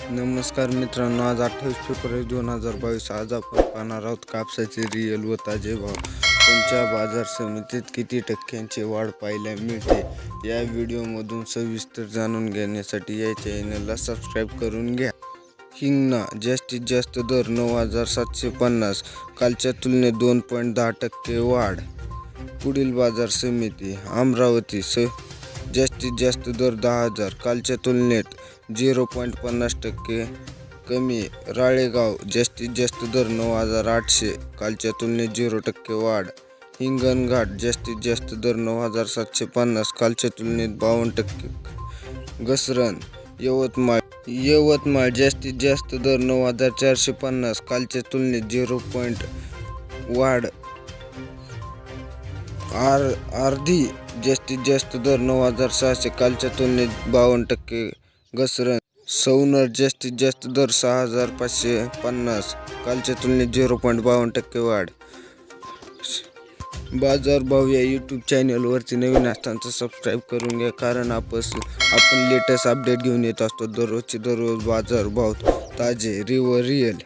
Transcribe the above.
नमस्कार मित्रांनो, आज 28 फेब्रुवारी 2022. आज आपण पाहणार आहोत कापसाचे रिअल व ताजे भाव. कोणत्या बाजार समितीत किती टक्क्यांची वाढ पाहायला मिळते या व्हिडिओमधून सविस्तर जाणून घेण्यासाठी या चॅनलला सबस्क्राईब करून घ्या. हिंगणा जास्तीत जास्त दर 9,750, कालच्या तुलनेत 2.10% वाढ. पुढील बाजार समिती अमरावती जास्तीत जास्त दर 10,000, कालच्या तुलनेत 0.50% कमी. राळेगाव जास्तीत जास्त दर 9,800, कालच्या तुलनेत 0% वाढ. हिंगणघाट जास्तीत जास्त दर 9,750, कालच्या तुलनेत 52%. घसरण. यवतमाळ जास्तीत जास्त दर 9,450, कालच्या तुलनेत 0. वाढ. आर्धी जास्तीत जास्त दर 9,600, कालच्या तुलनेत 52% घसरण. सौनर जास्तीत जास्त दर 6,550, कालच्या तुलनेत 0.52% वाढ. बाजार भाव या यूट्यूब चॅनलवरती नवीन असताना सबस्क्राईब करून घ्या, कारण आपण लेटेस्ट अपडेट घेऊन येत असतो. दररोज बाजार भाव ताजे रिअल